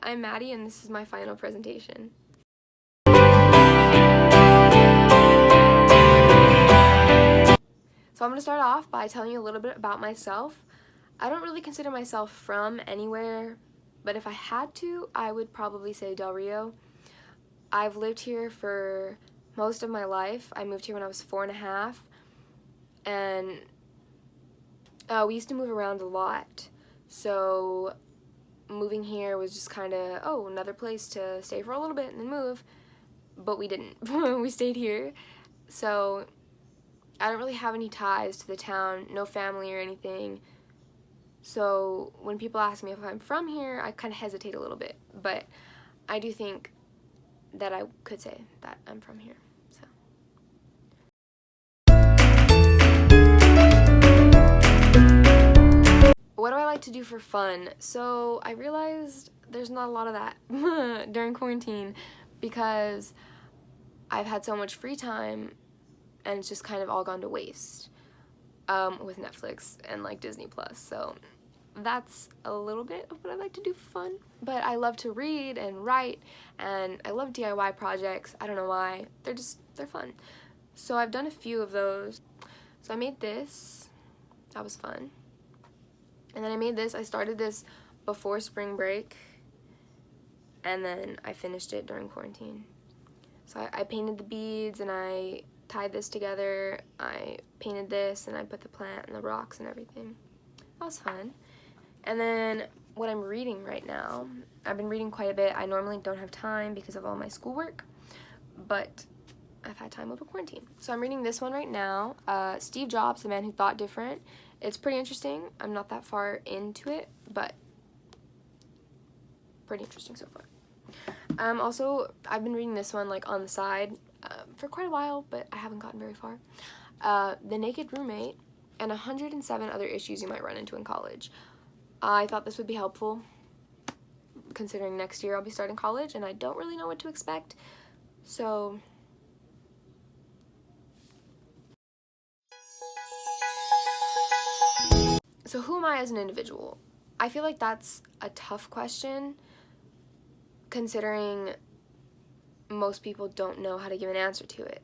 I'm Maddie and this is my final presentation. So I'm going to start off by telling you a little bit about myself. I don't really consider myself from anywhere, but if I had to, I would probably say Del Rio. I've lived here for most of my life. I moved here when I was 4.5, and we used to move around a lot. So moving here was just kind of, oh, another place to stay for a little bit and then move, but we didn't. We stayed here. So I don't really have any ties to the town, no family or anything. So when people ask me if I'm from here, I kind of hesitate a little bit, but I do think that I could say that I'm from here. So what do I like to do for fun? So I realized there's not a lot of that during quarantine because I've had so much free time and it's just kind of all gone to waste with Netflix and like Disney Plus. So that's a little bit of what I like to do for fun. But I love to read and write, and I love DIY projects. I don't know why. They're fun. So I've done a few of those. So I made this. That was fun. And then I made this. I started this before spring break, and then I finished it during quarantine. So I painted the beads and I tied this together. I painted this and I put the plant and the rocks and everything. That was fun. And then what I'm reading right now, I've been reading quite a bit. I normally don't have time because of all my schoolwork, but I've had time over quarantine. So I'm reading this one right now, Steve Jobs, The Man Who Thought Different. It's pretty interesting. I'm not that far into it, but pretty interesting so far. Also, I've been reading this one like on the side for quite a while, but I haven't gotten very far. The Naked Roommate and 107 Other Issues You Might Run Into in College. I thought this would be helpful considering next year I'll be starting college and I don't really know what to expect. So who am I as an individual? I feel like that's a tough question considering most people don't know how to give an answer to it.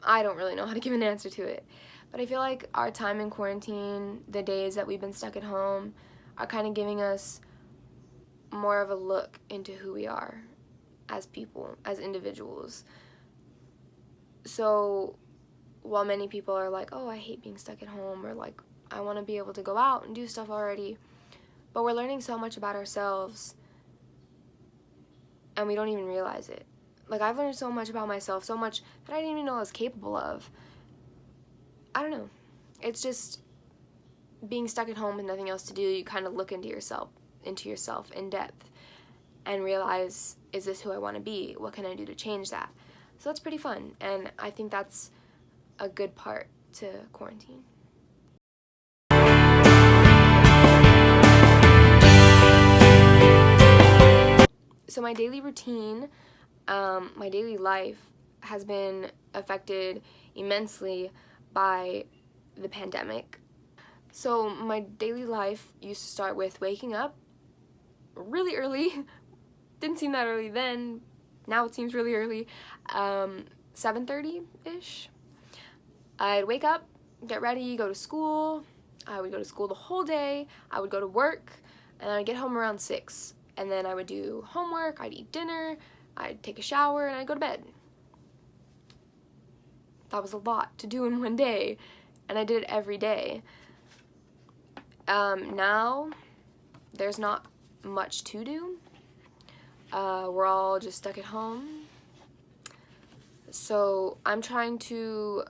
I don't really know how to give an answer to it. But I feel like our time in quarantine, the days that we've been stuck at home, are kind of giving us more of a look into who we are as people, as individuals. So while many people are like, oh, I hate being stuck at home, or like, I want to be able to go out and do stuff already, but we're learning so much about ourselves and we don't even realize it. Like, I've learned so much about myself, so much that I didn't even know I was capable of. I don't know. It's just being stuck at home with nothing else to do, you kind of look into yourself in depth and realize, is this who I want to be? What can I do to change that? So that's pretty fun, and I think that's a good part to quarantine. So my daily routine, my daily life has been affected immensely by the pandemic. So my daily life used to start with waking up really early. Didn't seem that early then. Now it seems really early. 7:30-ish. I'd wake up, get ready, go to school. I would go to school the whole day. I would go to work, and I'd get home around 6. And then I would do homework, I'd eat dinner, I'd take a shower, and I'd go to bed. That was a lot to do in one day, and I did it every day. Now, there's not much to do. We're all just stuck at home. So I'm trying to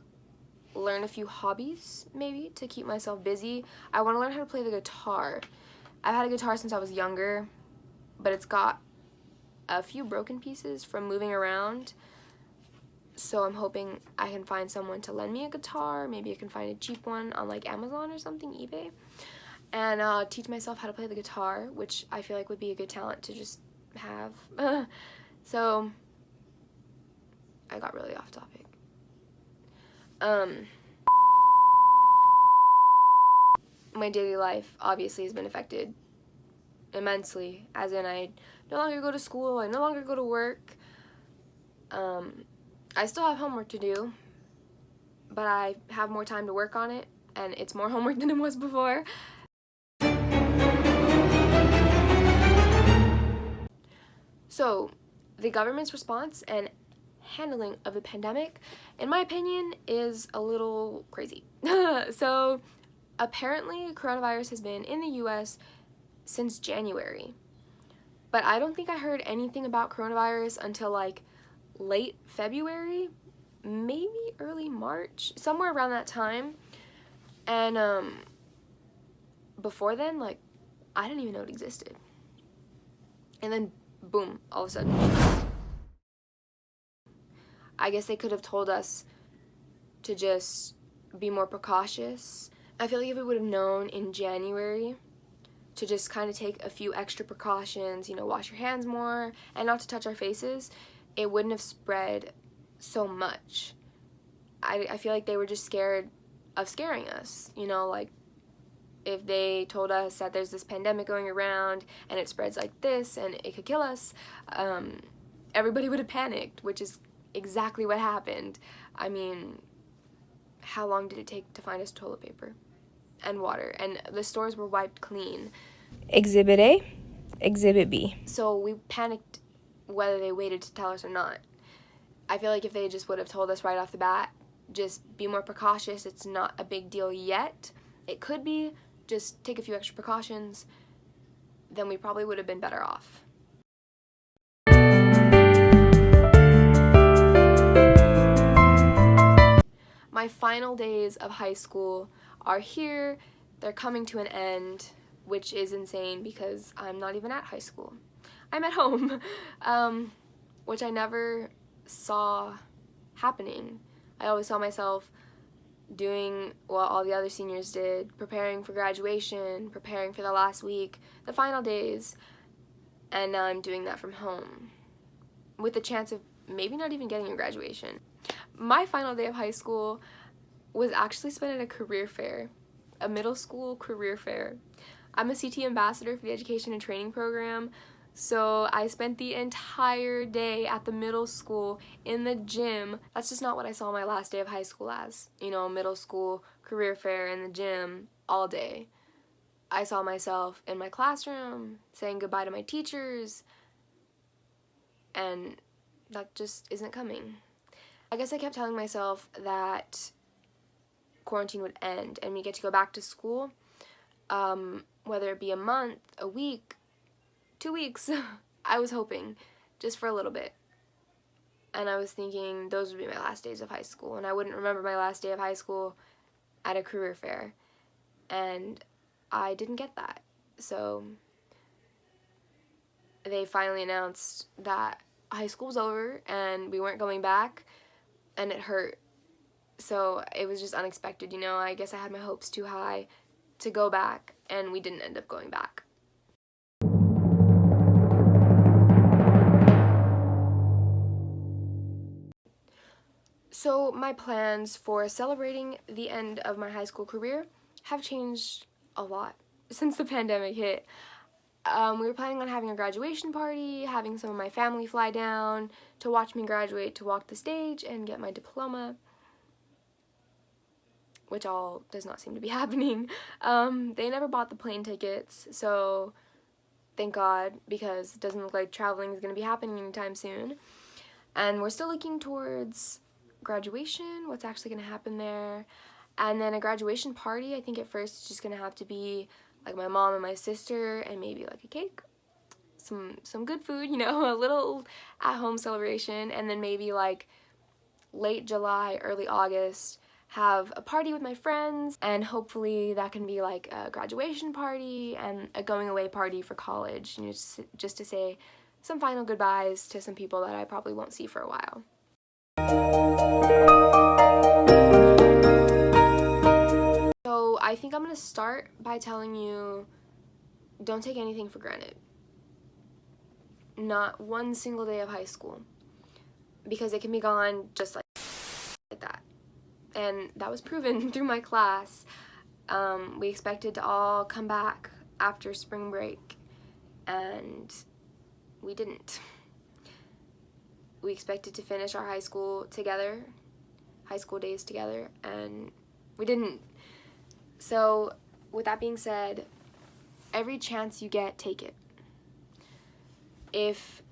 learn a few hobbies, maybe, to keep myself busy. I want to learn how to play the guitar. I've had a guitar since I was younger, but it's got a few broken pieces from moving around. So I'm hoping I can find someone to lend me a guitar. Maybe I can find a cheap one on like Amazon or something, eBay. And teach myself how to play the guitar, which I feel like would be a good talent to just have. So I got really off topic. My daily life obviously has been affected immensely, as in I no longer go to school, I no longer go to work. I still have homework to do, but I have more time to work on it, and it's more homework than it was before. So, the government's response and handling of the pandemic, in my opinion, is a little crazy. So, apparently, coronavirus has been in the US since January. But I don't think I heard anything about coronavirus until like late February, maybe early March, somewhere around that time. And before then, like, I didn't even know it existed. And then boom, all of a sudden. I guess they could have told us to just be more precautious. I feel like if we would have known in January to just kind of take a few extra precautions, you know, wash your hands more and not to touch our faces, it wouldn't have spread so much. I feel like they were just scared of scaring us, you know, like if they told us that there's this pandemic going around and it spreads like this and it could kill us, everybody would have panicked, which is exactly what happened. I mean, how long did it take to find us toilet paper and water? And the stores were wiped clean. Exhibit A, Exhibit B. So we panicked whether they waited to tell us or not. I feel like if they just would have told us right off the bat, just be more precautious, it's not a big deal yet. It could be, just take a few extra precautions, then we probably would have been better off. My final days of high school are here. They're coming to an end, which is insane because I'm not even at high school. I'm at home, which I never saw happening. I always saw myself doing what all the other seniors did, preparing for graduation, preparing for the last week, the final days, and now I'm doing that from home with the chance of maybe not even getting a graduation. My final day of high school was actually spent at a career fair, a middle school career fair. I'm a CT ambassador for the education and training program, so I spent the entire day at the middle school in the gym. That's just not what I saw my last day of high school as. You know, middle school, career fair, in the gym, all day. I saw myself in my classroom, saying goodbye to my teachers, and that just isn't coming. I guess I kept telling myself that quarantine would end and we get to go back to school, whether it be a month, a week, 2 weeks. I was hoping just for a little bit, and I was thinking those would be my last days of high school, and I wouldn't remember my last day of high school at a career fair, and I didn't get that. So they finally announced that high school was over and we weren't going back, and it hurt. So it was just unexpected, you know. I guess I had my hopes too high to go back, and we didn't end up going back. So my plans for celebrating the end of my high school career have changed a lot since the pandemic hit. We were planning on having a graduation party, having some of my family fly down to watch me graduate, to walk the stage and get my diploma, which all does not seem to be happening. They never bought the plane tickets, so thank God, because it doesn't look like traveling is going to be happening anytime soon. And we're still looking towards graduation, what's actually going to happen there. And then a graduation party, I think at first it's just going to have to be like my mom and my sister and maybe like a cake, some good food, you know, a little at-home celebration. And then maybe like late July, early August, have a party with my friends, and hopefully that can be like a graduation party and a going away party for college, you know, just to say some final goodbyes to some people that I probably won't see for a while. So I think I'm going to start by telling you, don't take anything for granted. Not one single day of high school, because it can be gone just like that. And that was proven through my class. We expected to all come back after spring break, and we didn't. We expected to finish our high school days together, and we didn't. So, with that being said, every chance you get, take it. If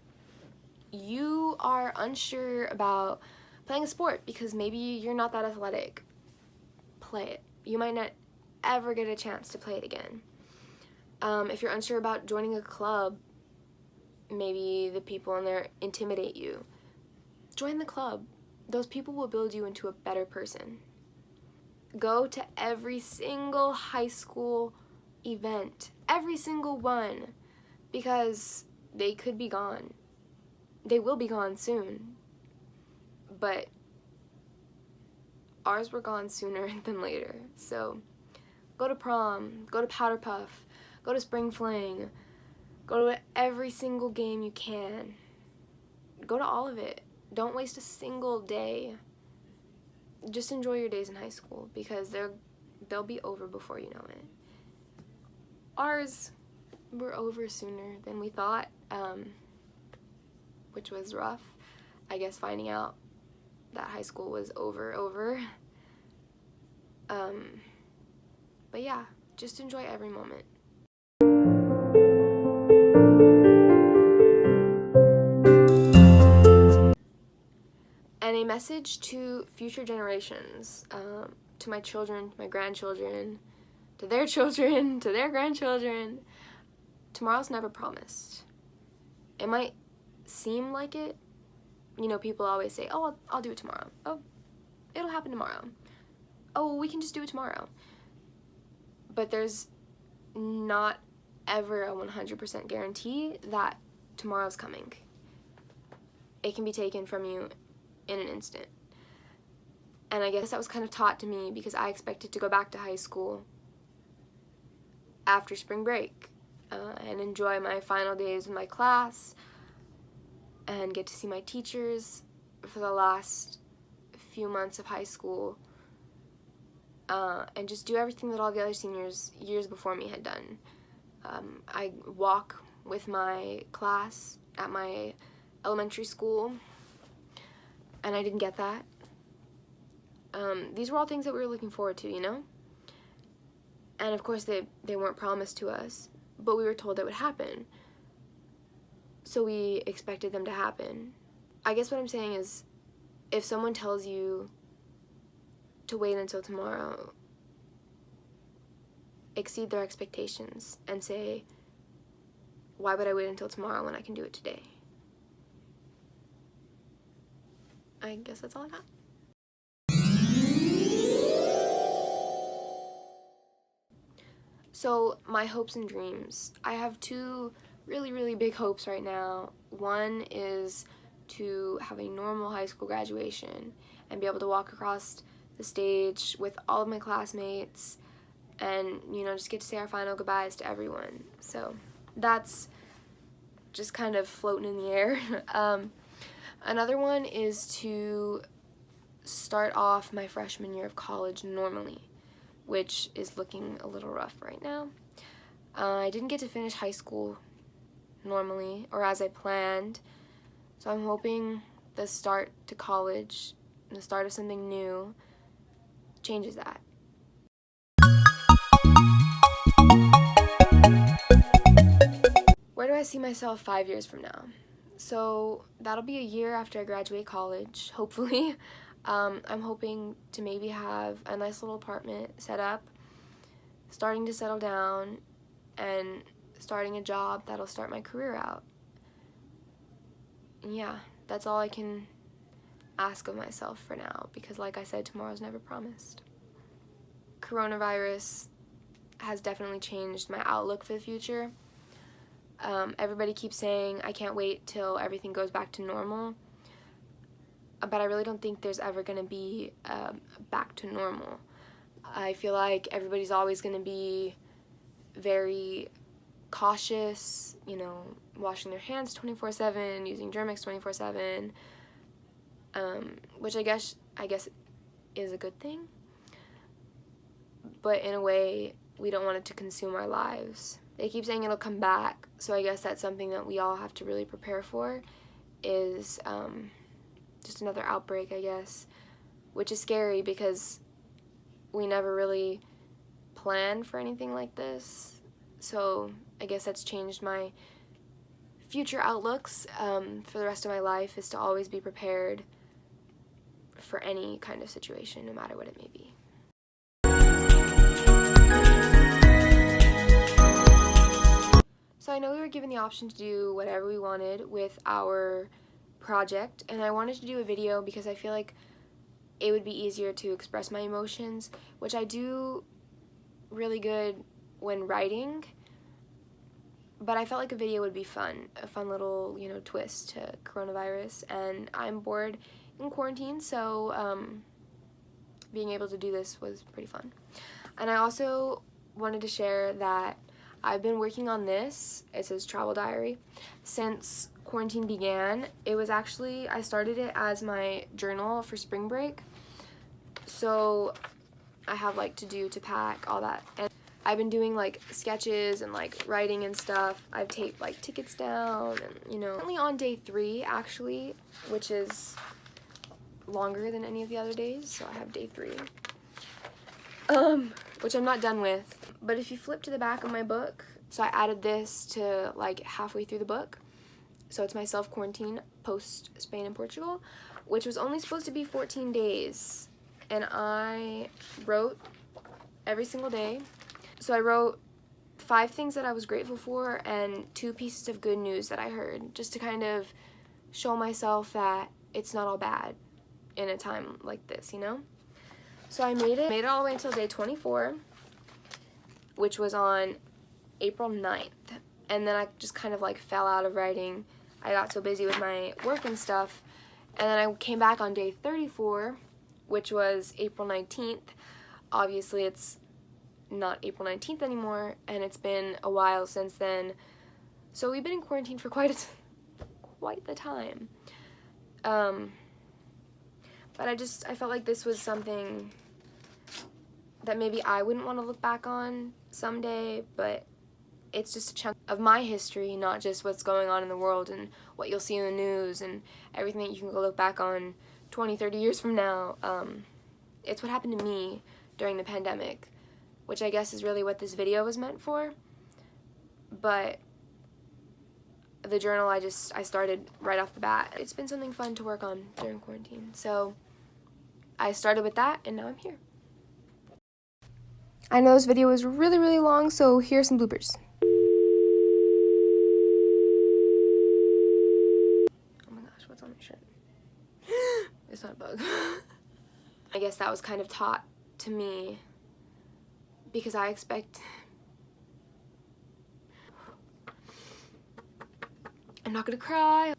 you are unsure about playing a sport because maybe you're not that athletic, play it. You might not ever get a chance to play it again. If you're unsure about joining a club, maybe the people in there intimidate you, join the club. Those people will build you into a better person. Go to every single high school event, every single one, because they could be gone. They will be gone soon. But ours were gone sooner than later. So go to prom, go to Powder Puff, go to Spring Fling, go to every single game you can. Go to all of it. Don't waste a single day. Just enjoy your days in high school, because they'll be over before you know it. Ours were over sooner than we thought, which was rough. I guess finding out that high school was over. But yeah, just enjoy every moment. And a message to future generations, to my children, my grandchildren, to their children, to their grandchildren. Tomorrow's never promised. It might seem like it. You know, people always say, oh, I'll do it tomorrow. Oh, it'll happen tomorrow. Oh, we can just do it tomorrow. But there's not ever a 100% guarantee that tomorrow's coming. It can be taken from you in an instant. And I guess that was kind of taught to me because I expected to go back to high school after spring break and enjoy my final days with my class and get to see my teachers for the last few months of high school, and just do everything that all the other seniors years before me had done. I walk with my class at my elementary school, and I didn't get that. These were all things that we were looking forward to, you know? And of course they weren't promised to us, but we were told it would happen. So we expected them to happen. I guess what I'm saying is, if someone tells you to wait until tomorrow, exceed their expectations and say, why would I wait until tomorrow when I can do it today? I guess that's all I got. So, my hopes and dreams. I have two really, really big hopes right now. One is to have a normal high school graduation and be able to walk across the stage with all of my classmates and, you know, just get to say our final goodbyes to everyone. So, that's just kind of floating in the air. Another one is to start off my freshman year of college normally, which is looking a little rough right now. I didn't get to finish high school normally, or as I planned, so I'm hoping the start to college, the start of something new, changes that. Where do I see myself 5 years from now? So that'll be a year after I graduate college, hopefully. I'm hoping to maybe have a nice little apartment set up, starting to settle down, and starting a job that'll start my career out. And yeah, that's all I can ask of myself for now, because like I said, tomorrow's never promised. Coronavirus has definitely changed my outlook for the future. Everybody keeps saying I can't wait till everything goes back to normal, but I really don't think there's ever going to be back to normal. I feel like everybody's always going to be very cautious, you know, washing their hands 24/7, using Germ-X 24/7, which I guess is a good thing. But in a way, we don't want it to consume our lives. They keep saying it'll come back, so I guess that's something that we all have to really prepare for, is just another outbreak, I guess, which is scary because we never really planned for anything like this. So I guess that's changed my future outlooks for the rest of my life, is to always be prepared for any kind of situation, no matter what it may be. So I know we were given the option to do whatever we wanted with our project, and I wanted to do a video because I feel like it would be easier to express my emotions, which I do really good when writing, but I felt like a video would be fun, a fun little, twist to coronavirus, and I'm bored in quarantine, so being able to do this was pretty fun. And I also wanted to share that I've been working on this, it says travel diary, since quarantine began. It was actually, I started it as my journal for spring break, so I have like to pack, all that, and I've been doing like sketches and like writing and stuff. I've taped like tickets down, and currently on day 3 actually, which is longer than any of the other days, so I have day 3, which I'm not done with. But if you flip to the back of my book, so I added this to like halfway through the book, so it's my self-quarantine post Spain and Portugal, which was only supposed to be 14 days, and I wrote every single day. So I wrote 5 things that I was grateful for and 2 pieces of good news that I heard, just to kind of show myself that it's not all bad in a time like this, So I made it all the way until day 24, which was on April 9th, and then I just kind of like fell out of writing. I got so busy with my work and stuff, and then I came back on day 34, which was April 19th. Obviously it's not April 19th anymore, and it's been a while since then, so we've been in quarantine for quite the time. But I felt like this was something that maybe I wouldn't want to look back on someday, but it's just a chunk of my history, not just what's going on in the world and what you'll see in the news and everything that you can go look back on 20, 30 years from now. It's what happened to me during the pandemic, which I guess is really what this video was meant for. But the journal, I started right off the bat. It's been something fun to work on during quarantine. So I started with that, and now I'm here. I know this video is really, really long, so here's some bloopers. Oh my gosh, what's on my shirt? It's not a bug. I guess that was kind of taught to me because I expect... I'm not gonna cry.